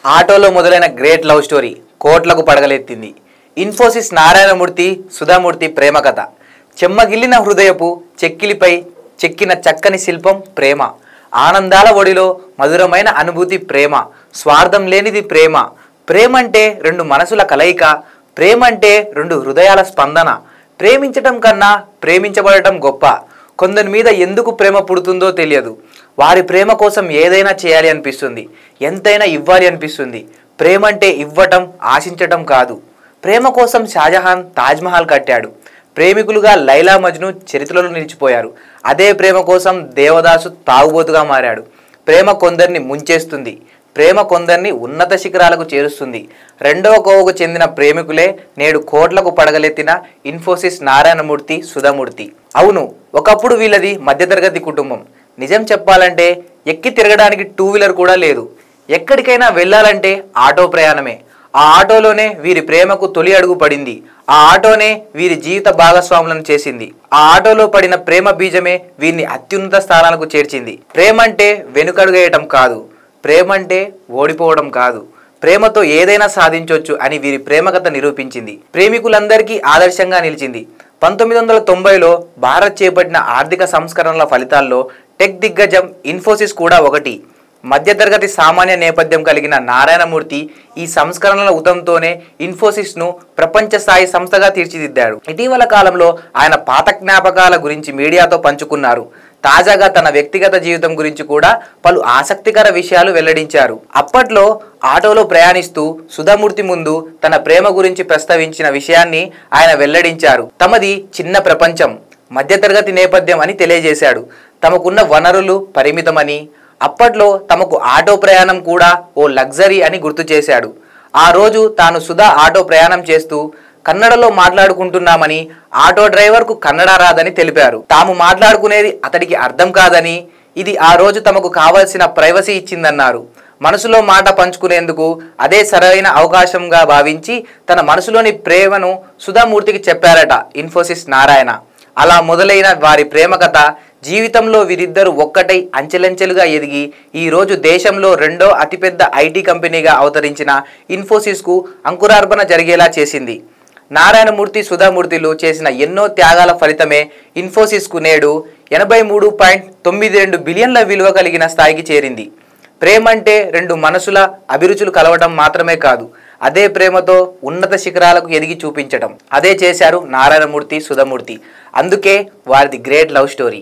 ఆటోలో మొదలైన great love story కోట్లకు పడగలెత్తింది. ఇన్ఫోసిస్ నారాయణమూర్తి సుధామూర్తి ప్రేమ కథ. చెమ్మగిల్లిన హృదయపు చెక్కిలిపై చెక్కిన చక్కని శిల్పం ప్రేమ. ఆనందాల ఒడిలో మధురమైన అనుభూతి ప్రేమ. స్వార్థం లేనిది ప్రేమ. ప్రేమంటే రెండు మనసుల కలయిక. ప్రేమంటే రెండు హృదయాల స్పందన. ప్రేమించటం కన్నా ప్రేమించబడటం గొప్ప. కొందరి మీద ఎందుకు ప్రేమ పుడుతుందో తెలియదు. వారి ప్రేమ కోసం ఏదైనా చేయాలి అనిపిస్తుంది, ఎంతైనా ఇవ్వాలి అనిపిస్తుంది. ప్రేమ అంటే ఇవ్వటం, ఆశించటం కాదు. ప్రేమ కోసం షాజహాన్ తాజ్మహల్ కట్టాడు. ప్రేమికులుగా లైలా మజ్ను చరిత్రలో నిలిచిపోయారు. అదే ప్రేమ కోసం దేవదాసు తాగుబోతుగా మారాడు. ప్రేమ కొందరిని ముంచేస్తుంది. ప్రేమ కొందరిని ఉన్నత శిఖరాలకు చేరుస్తుంది. రెండవ కోవకు చెందిన ప్రేమికులే నేడు కోట్లకు పడగలెత్తిన ఇన్ఫోసిస్ నారాయణమూర్తి సుధామూర్తి. అవును, ఒకప్పుడు వీళ్ళది మధ్యతరగతి కుటుంబం. నిజం చెప్పాలంటే ఎక్కి తిరగడానికి 2 వీలర్ కూడా లేదు. ఎక్కడికైనా వెళ్ళాలంటే ఆటో ప్రయాణమే. ఆ ఆటోలోనే వీరి ప్రేమకు తొలి అడుగు పడింది. ఆ ఆటోనే వీరి జీవిత భాగస్వాములను చేసింది. ఆ ఆటోలో పడిన ప్రేమ బీజమే వీరిని అత్యున్నత స్థానాలకు చేర్చింది. ప్రేమంటే వెనుకడుగేయటం కాదు. ప్రేమంటే ఓడిపోవడం కాదు. ప్రేమతో ఏదైనా సాధించవచ్చు అని వీరి ప్రేమ కథ నిరూపించింది. ప్రేమికులందరికీ ఆదర్శంగా నిలిచింది. 1990లో భారత్ చేపట్టిన ఆర్థిక సంస్కరణల ఫలితాల్లో టెక్ దిగ్గజం ఇన్ఫోసిస్ కూడా ఒకటి. మధ్యతరగతి సామాన్య నేపథ్యం కలిగిన నారాయణమూర్తి ఈ సంస్కరణల ఉదంతోనే ఇన్ఫోసిస్ను ప్రపంచ స్థాయి సంస్థగా తీర్చిదిద్దాడు. ఇటీవల కాలంలో ఆయన పాత జ్ఞాపకాల గురించి మీడియాతో పంచుకున్నారు. తాజాగా తన వ్యక్తిగత జీవితం గురించి కూడా పలు ఆసక్తికర విషయాలు వెల్లడించారు. అప్పట్లో ఆటోలో ప్రయాణిస్తూ సుధామూర్తి ముందు తన ప్రేమ గురించి ప్రస్తావించిన విషయాన్ని ఆయన వెల్లడించారు. తమది చిన్న ప్రపంచం, మధ్యతరగతి నేపథ్యం అని తెలియజేశాడు. తమకున్న వనరులు పరిమితమని, అప్పట్లో తమకు ఆటో ప్రయాణం కూడా ఓ లగ్జరీ అని గుర్తు చేశాడు. ఆ రోజు తాను సుధా ఆటో ప్రయాణం చేస్తూ కన్నడలో మాట్లాడుకుంటున్నామని, ఆటో డ్రైవర్కు కన్నడ రాదని తెలిపారు. తాము మాట్లాడుకునేది అతడికి అర్థం కాదని, ఇది ఆ రోజు తమకు కావలసిన ప్రైవసీ ఇచ్చిందన్నారు. మనసులో మాట పంచుకునేందుకు అదే సరైన అవకాశంగా భావించి తన మనసులోని ప్రేమను సుధామూర్తికి చెప్పారట ఇన్ఫోసిస్ నారాయణ. అలా మొదలైన వారి ప్రేమ కథ జీవితంలో వీరిద్దరూ ఒక్కటై అంచెలంచెలుగా ఎదిగి ఈరోజు దేశంలో 2వ అతిపెద్ద ఐటీ కంపెనీగా అవతరించిన ఇన్ఫోసిస్కు అంకురార్పణ జరిగేలా చేసింది. నారాయణమూర్తి సుధామూర్తిలు చేసిన ఎన్నో త్యాగాల ఫలితమే ఇన్ఫోసిస్కు నేడు 83.92 బిలియన్ల విలువ కలిగిన స్థాయికి చేరింది. ప్రేమంటే రెండు మనసుల అభిరుచులు కలవటం మాత్రమే కాదు, అదే ప్రేమతో ఉన్నత శిఖరాలకు ఎదిగి చూపించటం. అదే చేశారు నారాయణమూర్తి సుధామూర్తి. అందుకే వారిది గ్రేట్ లవ్ స్టోరీ.